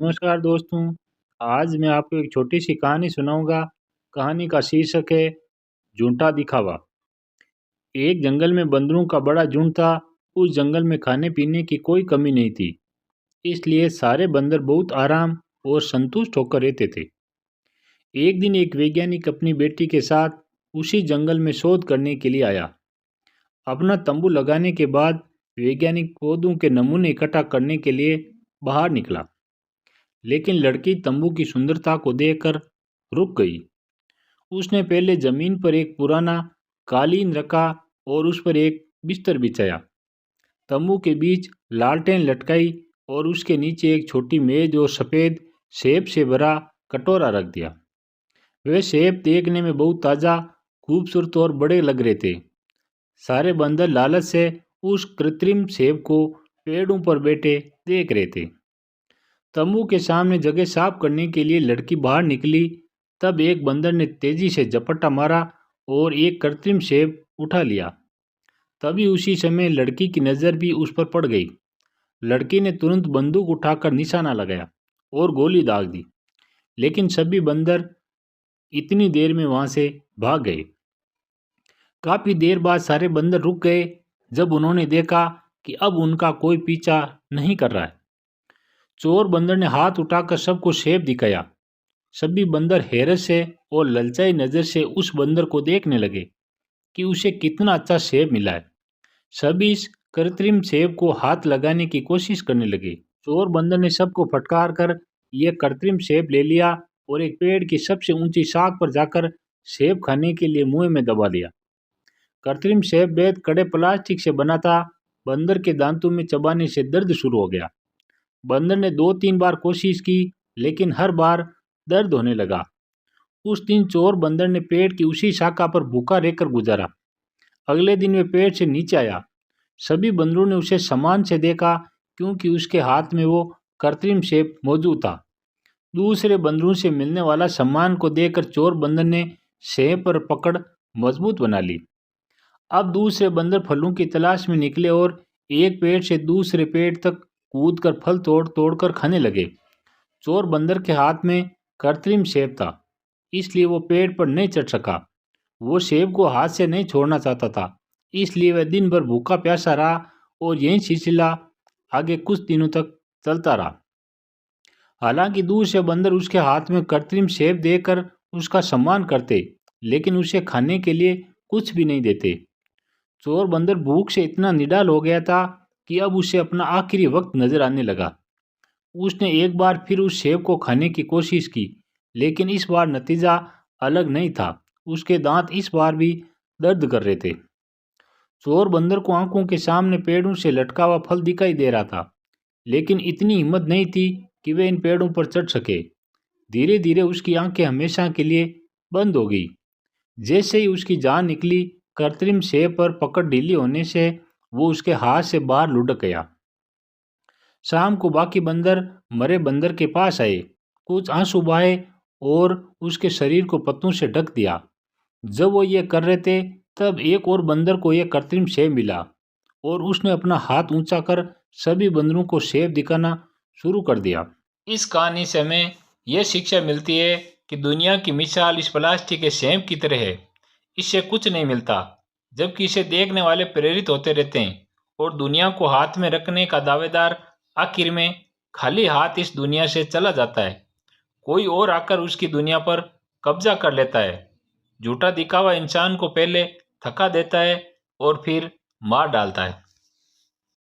नमस्कार दोस्तों। आज मैं आपको एक छोटी सी कहानी सुनाऊंगा। कहानी का शीर्षक है झूठा दिखावा। एक जंगल में बंदरों का बड़ा झुंड था। उस जंगल में खाने पीने की कोई कमी नहीं थी, इसलिए सारे बंदर बहुत आराम और संतुष्ट होकर रहते थे। एक दिन एक वैज्ञानिक अपनी बेटी के साथ उसी जंगल में शोध करने के लिए आया। अपना तंबू लगाने के बाद वैज्ञानिक पौधों के नमूने इकट्ठा करने के लिए बाहर निकला, लेकिन लड़की तंबू की सुंदरता को देखकर रुक गई। उसने पहले जमीन पर एक पुराना कालीन रखा और उस पर एक बिस्तर बिछाया। तंबू के बीच लालटेन लटकाई और उसके नीचे एक छोटी मेज और सफ़ेद सेब से भरा कटोरा रख दिया। वे सेब देखने में बहुत ताज़ा, खूबसूरत और बड़े लग रहे थे। सारे बंदर लालच से उस कृत्रिम सेब को पेड़ों पर बैठे देख रहे थे। तंबू के सामने जगह साफ करने के लिए लड़की बाहर निकली, तब एक बंदर ने तेजी से झपट्टा मारा और एक कृत्रिम सेब उठा लिया। तभी उसी समय लड़की की नज़र भी उस पर पड़ गई। लड़की ने तुरंत बंदूक उठाकर निशाना लगाया और गोली दाग दी, लेकिन सभी बंदर इतनी देर में वहां से भाग गए। काफी देर बाद सारे बंदर रुक गए जब उन्होंने देखा कि अब उनका कोई पीछा नहीं कर रहा है। चोर बंदर ने हाथ उठाकर सबको सेब दिखाया। सभी बंदर हैरत से और ललचाई नज़र से उस बंदर को देखने लगे कि उसे कितना अच्छा सेब मिला है। सभी इस कृत्रिम सेब को हाथ लगाने की कोशिश करने लगे। चोर बंदर ने सबको फटकार कर यह कृत्रिम सेब ले लिया और एक पेड़ की सबसे ऊंची शाख पर जाकर सेब खाने के लिए मुंह में दबा लिया। कृत्रिम सेब बेहद कड़े प्लास्टिक से बना था। बंदर के दांतों में चबाने से दर्द शुरू हो गया। बंदर ने 2-3 बार कोशिश की, लेकिन हर बार दर्द होने लगा। उस दिन चोर बंदर ने पेड़ की उसी शाखा पर भूखा रहकर गुजारा। अगले दिन वे पेड़ से नीचे आया। सभी बंदरों ने उसे सम्मान से देखा, क्योंकि उसके हाथ में वो कृत्रिम सेब मौजूद था। दूसरे बंदरों से मिलने वाला सम्मान को देखकर चोर बंदर ने सेब पर पकड़ मजबूत बना ली। अब दूसरे बंदर फलों की तलाश में निकले और एक पेड़ से दूसरे पेड़ तक कूदकर फल तोड़ तोड़कर खाने लगे। चोर बंदर के हाथ में कृत्रिम सेब था, इसलिए वो पेड़ पर नहीं चढ़ सका। वो सेब को हाथ से नहीं छोड़ना चाहता था, इसलिए वह दिन भर भूखा प्यासा रहा और यही सिलसिला आगे कुछ दिनों तक चलता रहा। हालांकि दूसरे बंदर उसके हाथ में कृत्रिम सेब देकर उसका सम्मान करते, लेकिन उसे खाने के लिए कुछ भी नहीं देते। चोर बंदर भूख से इतना निडाल हो गया था कि अब उसे अपना आखिरी वक्त नजर आने लगा। उसने एक बार फिर उस सेब को खाने की कोशिश की, लेकिन इस बार नतीजा अलग नहीं था। उसके दांत इस बार भी दर्द कर रहे थे। चोर बंदर को आंखों के सामने पेड़ों से लटका हुआ फल दिखाई दे रहा था, लेकिन इतनी हिम्मत नहीं थी कि वे इन पेड़ों पर चढ़ सके। धीरे धीरे उसकी आंखें हमेशा के लिए बंद हो गई। जैसे ही उसकी जान निकली, कृत्रिम सेब पर पकड़ ढीली होने से वो उसके हाथ से बाहर लुढ़क गया। शाम को बाकी बंदर मरे बंदर के पास आए, कुछ आंसू बहाए और उसके शरीर को पत्तों से ढक दिया। जब वो ये कर रहे थे, तब एक और बंदर को यह कृत्रिम सेब मिला और उसने अपना हाथ ऊंचा कर सभी बंदरों को सेब दिखाना शुरू कर दिया। इस कहानी से हमें यह शिक्षा मिलती है कि दुनिया की मिसाल इस प्लास्टिक के सेब की तरह है। इससे कुछ नहीं मिलता, जबकि इसे देखने वाले प्रेरित होते रहते हैं और दुनिया को हाथ में रखने का दावेदार आखिर में खाली हाथ इस दुनिया से चला जाता है। कोई और आकर उसकी दुनिया पर कब्जा कर लेता है। झूठा दिखावा इंसान को पहले थका देता है और फिर मार डालता है।